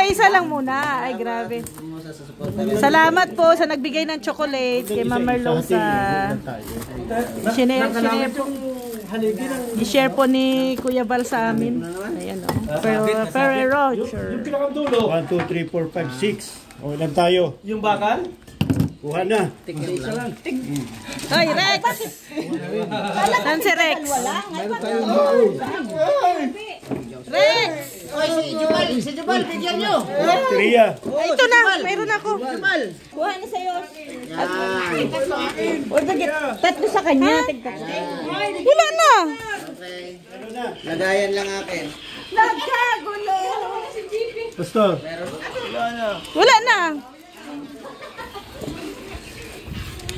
Isa-isa lang muna. Ay, grabe. Salamat po sa nagbigay ng chocolate kay Ma'am Merlusa. I-share po ni Kuya Val sa amin. Ayan o. Ferrero Rocher. Yung pinakadulo. 1, 2, 3, 4, 5, 6. O, ilan tayo? Yung bakal? Kuha na. Tig-isa lang. Ay, Rex! Saan si Rex? Rex! Si Jubal, bigyan nyo. Tria. Ay, ito na, mayroon ako. Jubal. Kuha na sa'yo. Tatlo sa kanya. Wala na. Lagayan lang akin. Nagkagulo. Pastor. Wala na.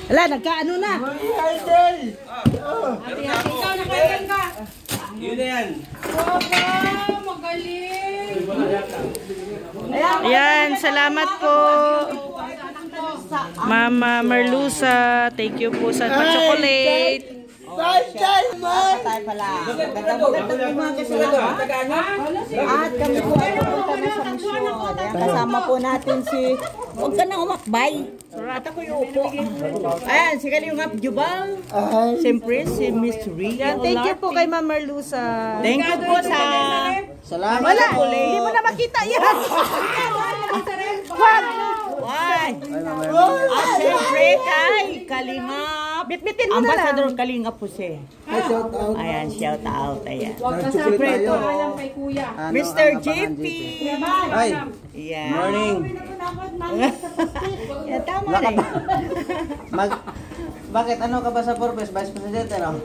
Wala, nagkaano na. Ikaw nakailan ka? Yun na yan. Magaling. Ayan, salamat po. Mama Merlusa, thank you po sa chocolate. Tayo pala. Magandang umaga sa lahat. At kami po ay pupunta na sa misyon. Kasama po natin si... Huwag ka nang umakbay. At ako yung upo. Ayan, si Kalingap Jubal. Siyempre, si Miss Ria. Thank you po kay Mama Merlusa. Thank you po sa... Salamat. Wala, hindi mo na makita yan. Wag! Why? At siyempre kay Kalingap. Bitbitin mo na lang. Ambassador Kalingap po siya. Ayan, shout out. Ayan. Huwag ka sa pangalan kay Kuya. Mr. JP. Ay, Ayan. morning. Yan, tama na eh. Bakit ano ka ba sa purpose? Vice President, ano?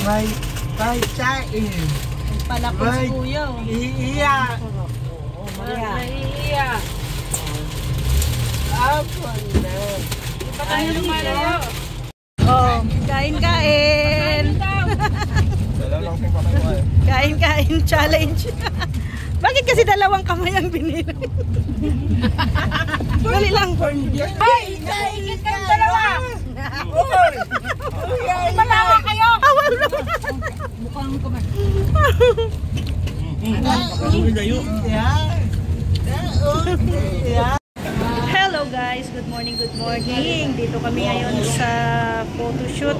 May sain. Palaki si Kuya. Iya. Iya. Ako na. Tayo lumalayo. Oh, kain-kain. Kain-kain challenge. Bakit kasi dalawang kamay ang binili? Dali lang. Ay, kaingit kayong dalawa. Malawa kayo. Awal naman. Hello guys, good morning, good morning. Dito kami ngayon sa photoshoot.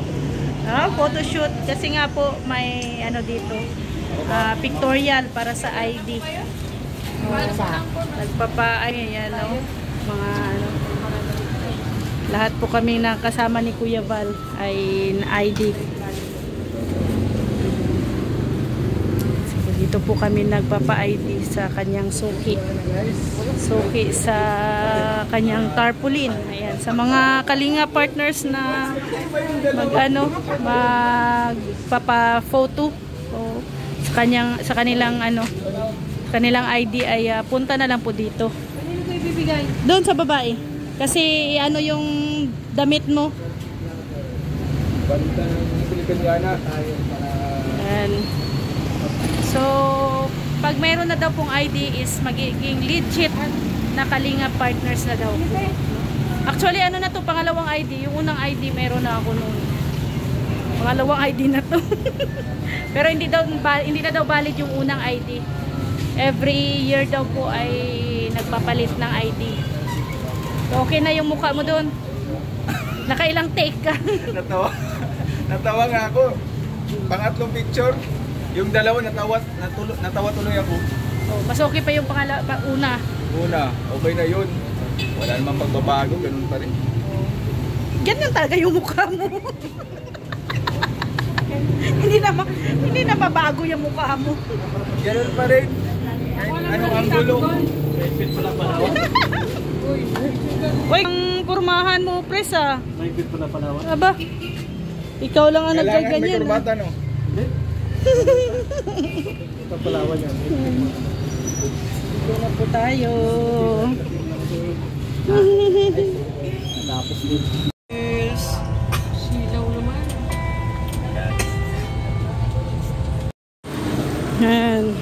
Photoshoot kasi nga po may ano dito, pictorial para sa ID. Ayan, no? Mga ano, lahat po kami na kasama ni Kuya Val ay ID. Dito po kami nagpapa-ID sa kanyang suki sa kanyang tarpaulin. Ayan, sa mga kalinga partners na magpapa-photo sa kanilang ID ay punta na lang po dito. Kanino ko ibibigay? Doon sa babae. Kasi ano yung damit mo? Ayan. So, pag mayroon na daw pong ID is magiging legit na kalinga partners na daw. Actually, ano na to, pangalawang ID. Yung unang ID meron na ako noon. Pangalawang ID na to. Pero hindi na daw valid yung unang ID. Every year daw po ay nagpapalit ng ID. So, okay na yung mukha mo doon. Nakailang take ka. Natawa nga ako. Pangatlong picture, yung dalawa natawa tuloy ako. Oh, mas okay pa yung una. Una, okay na yun. Wala namang pagbabago, ganun pa rin. Ganyan talaga yung mukha mo. hindi na mabago yung mukha mo. Ganun pa rin. Anong anggulo? Uy, ang kurmahan mo, pres ah. May bit pa na palawan. Aba, ikaw lang ang Kailangan may nagkaganyan. kurbata, no? Ito palawan yan. Dito na po tayo. Tapos din. Silaw naman. Yan.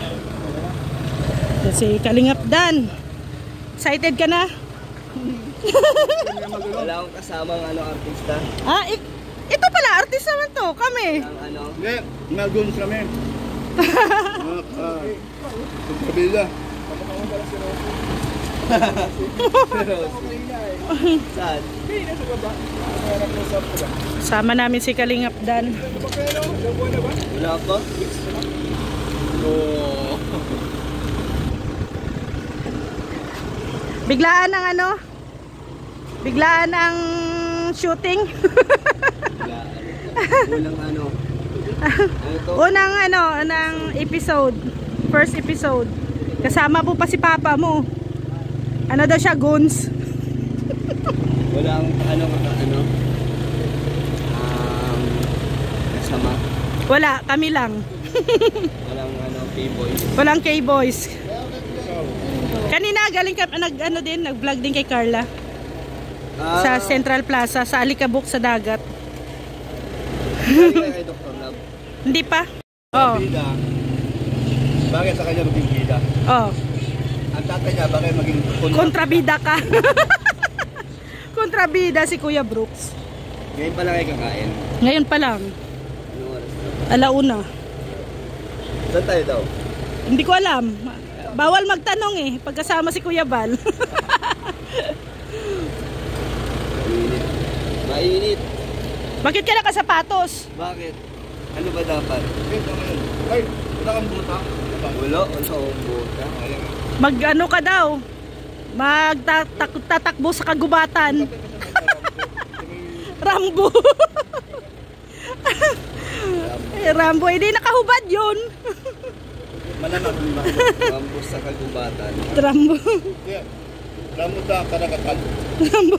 Kasi Kalingap Dan. Excited ka na? Wala akong kasamang artista. Ito pala, artist naman to. Kami. Hindi, nag-guns kami. Kabila. Saan? Sama namin si Kalingap Dan. Wala pa? Oh. Biglaan ang ano? Biglaan ang shooting. Walang ano. Unang episode. First episode. Kasama po pa si Papa mo. Ano daw siya, goons? Walang kasama. Wala, kami lang. Walang K-boys. Walang K-boys. Kanina galing ka nag-vlog din kay Carla. Sa Central Plaza, sa Alikabok sa dagat. Kay Dr. Love. Hindi pa? Oh. Bida. Bakit sa kanya maging bida? Oh. Ang tatay niya, bakit maging Kontrabida ka. Kontrabida si Kuya Brooks. Ngayon pa lang ay kakain. Ngayon pa lang. Anong oras na? Alauna. Saan tayo daw? Hindi ko alam. Bawal magtanong eh. Pagkasama si Kuya Val. Mainit. Mainit. Bakit ka nakasapatos? Bakit? Ano ba dapat? Ay, wala kang buta. Wala akong buta. Mag-ano ka daw? Magtatakbo sa kagubatan. Rambo. Rambo, hindi nakahubad yun. Mananag din ba? Mampus sa kagubatan. Rambo. Rambo da, karagatan. Rambo.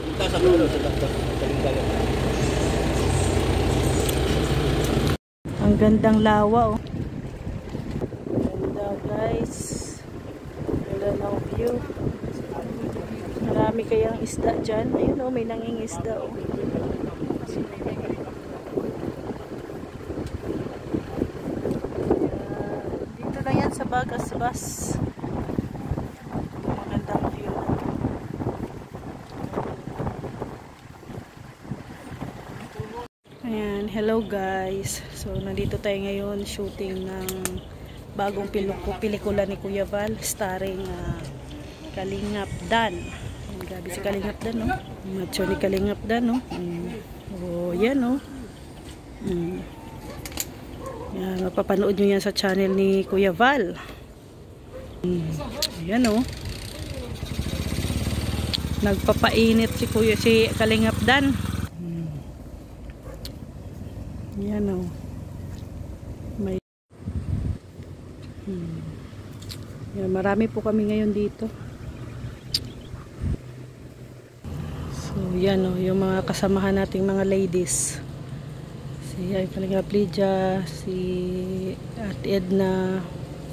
Punta sa dulo, sa doktor. Ang gandang lawa oh. Ganda guys. Ganda ng view. Marami kayang isda dyan. Ayun oh, may nangingisda oh. Dito lang yan sa Bagasbas. Magandang view. Ayan, hello guys. So nandito tayo ngayon shooting ng bagong pelikula ni Kuya Val starring Kalingap Dan. Grabe si Kalingap Dan, no? Macho ni Kalingap Dan, no? Oh, yan, no? Yan, mapapanood nyo yan sa channel ni Kuya Val. Ayan, no? Nagpapainit si Kalingap Dan. Yan o. May yan, marami po kami ngayon dito. So yan o, yung mga kasamahan nating mga ladies. Si Kalingap Lydia, si Ate Edna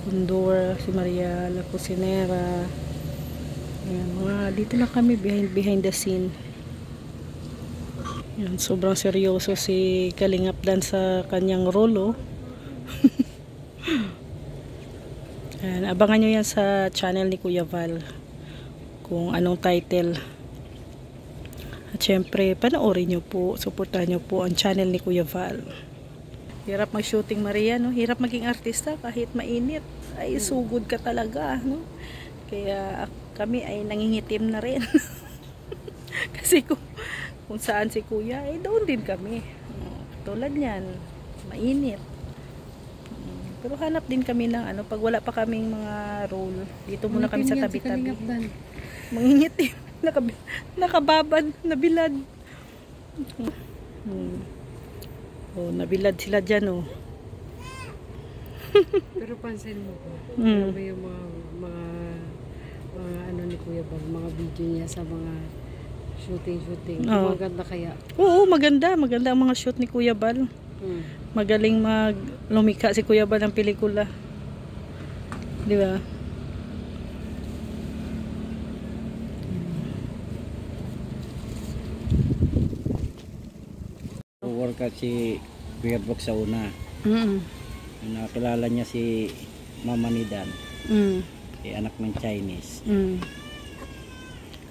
Condor, si Maria La Cusinera. Yan, mga dito lang kami behind the scene. Yan, sobrang seryoso si Kalingap Dan sa kanyang rolo. Yan, abangan nyo yan sa channel ni Kuya Val kung anong title. At syempre, panoorin nyo po, supportahan nyo po ang channel ni Kuya Val. Hirap mag-shooting, Maria, no? Hirap maging artista kahit mainit. Ay, sugod ka talaga, no? Kaya kami ay nangingitim na rin. Kasi kung saan si Kuya, eh doon din kami. Tulad niyan, mainit. Pero hanap din kami ng pag wala pa kaming mga role. Dito muna kami sa tabi-tabi. Mangingitim. Nakababad, nabilad. Oh, nabilad sila dyan, oh. Pero pansin mo po, ano ba yung mga ano ni Kuya Val, mga video niya sa mga shooting. Oh. Maganda kaya? Oo, maganda. Maganda ang mga shoot ni Kuya Val. Magaling lumika si Kuya Val ng pelikula. Di ba? Workout si Kuya Brooks sa una. Nakilala niya si Mama ni Dan. Anak ng Chinese.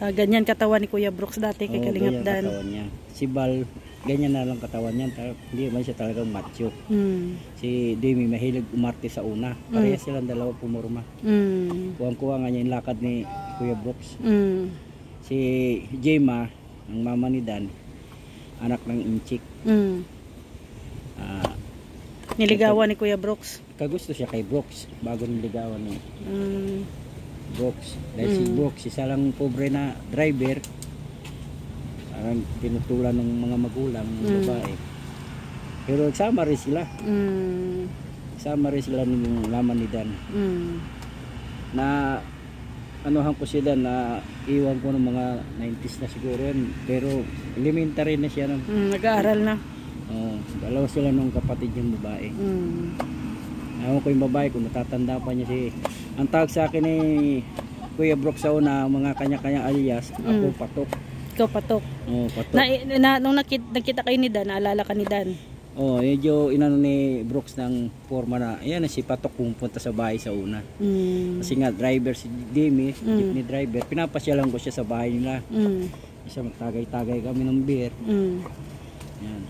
Ganyan katawan ni Kuya Brooks dati kay Kalingap Dan. Si Val, ganyan na lang katawan niyan. Hindi man siya talagang macho. Si Demi mahilig umarte sa una. Parehas silang dalawa pumurma. Kuwang-kuwa nga niya yung lakad ni Kuya Brooks. Si Jema, ang mama ni Dan, anak ng Inchik. Niligawan ni Kuya Brooks. Kagusto siya kay Brooks bago niligawan ni Brooks. Dahil si Brooks, isa lang pobre na driver. Parang tinutulan ng mga magulang ng babae. Pero nagsama rin sila. Sama rin sila ng mama ni Dan. Na anuhan ko siya Dan na iwan ko ng mga 90s na siguro yan. Pero elementary na siya. Nag-aaral na. Dalawa sila nung kapatid yung babae. Ewan ko yung babae kung natatanda pa niya si... Ang tawag sa akin ni Kuya Brooks sa una, mga kanya-kanyang alias, ako Patok. Ikaw Patok. Patok. Nung nakita kayo ni Dan, naalala ka ni Dan? Medyo inano ni Brooks ng forma na, ayan si Patok pumunta sa bahay sa una. Kasi nga driver si Demi, jeepney driver, pinapasyalan ko siya sa bahay nila. Isa magtagay-tagay kami ng beer. Yan.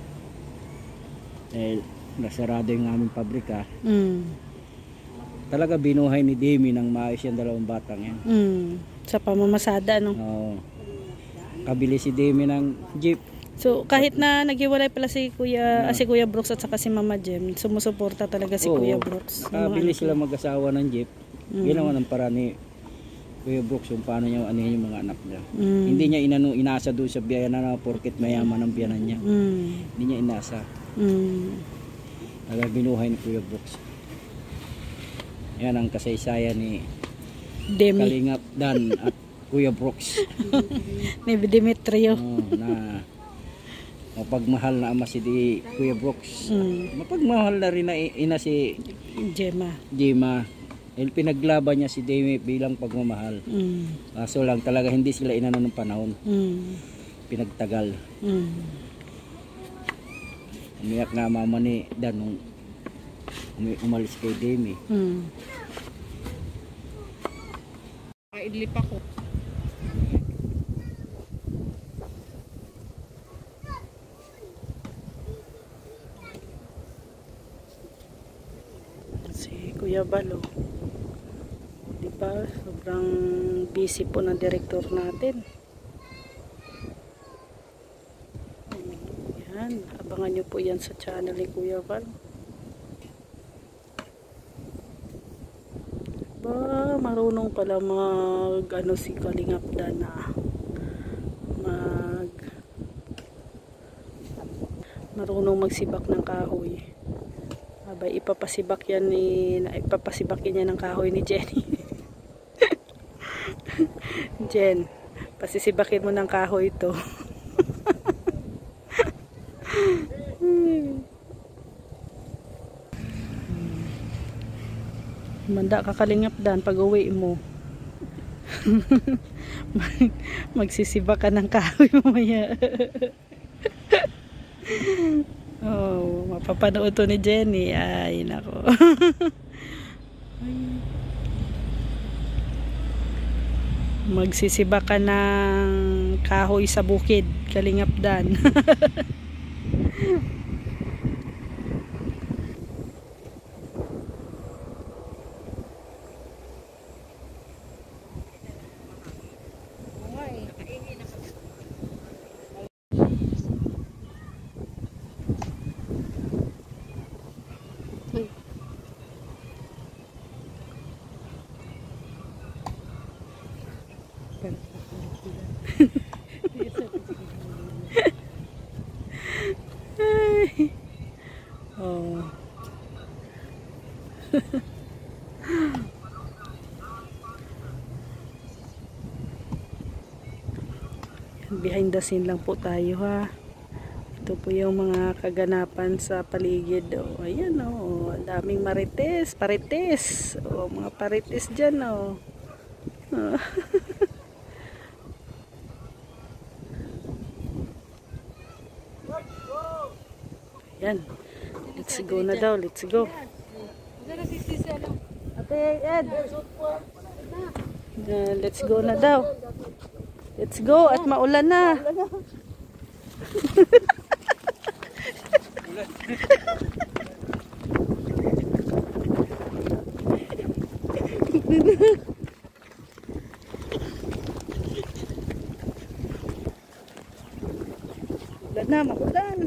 Dahil nasarado yung aming pabrika. Talaga binuhay ni Demi ng maayos yung dalawang batang yan. Sa pamamasada, no? Oo. Kabili si Demi ng jeep. So, kahit na naghiwalay pala si Kuya Brooks at saka si Mama Jem, sumusuporta talaga si Kuya Brooks. Kabili sila mag-asawa ng jeep. Ginawa ng paraan ni Kuya Brooks yung paano niya anihin yung mga anak niya. Hindi niya inasa doon sa biyanan na porket mayaman ang biyanan niya. Hindi niya inasa. Talaga binuhay ni Kuya Brooks. Yan ang kasaysayan ni Demi. Kalingap Dan at Kuya Brooks. Ni Demetrio. Na mapagmahal na ama si Kuya Brooks. Mapagmahal na rin na ina si Jema. Pinaglaban niya si Demi bilang pagmamahal. Kaso lang talaga hindi sila inano ng panahon. Pinagtagal. Umiyak na mama ni Dan nung umalis kay Demi. Idlip ako. Si Kuya Balo. Diba? Sobrang busy po ng direktor natin. Yan. Abangan nyo po yan sa channel ni Kuya Balo. Marunong pala si Kalingap Dan na marunong magsibak ng kahoy. Abay ipapasibak niya ng kahoy ni Jenny. Jen, pasisibakin mo ng kahoy ito. Manda ka Kalingap Dan pag uwi mo. Magsisiba ka ng kahoy mamaya. Mapapanood to ni Jenny. Ay nako. Magsisiba ka ng kahoy sa bukid Kalingap Dan. Behind the scene lang po tayo ha. Ito po yung mga kaganapan sa paligid. Ayan ang daming marites, parites. Mga parites dyan Ayan. Let's go na daw. Let's go. Ate Ed. Let's go na daw. Let's go at maulan na. Ulan na, makulan.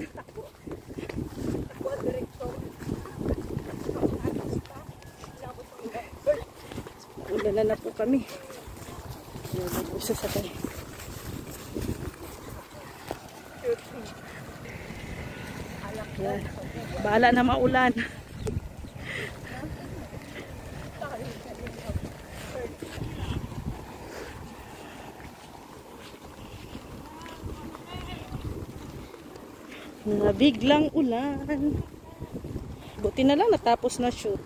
Ulan na po kami. Ulan po sa sakay. Yan. Bahala na maulan. Biglang ulan. Buti na lang natapos na shoot.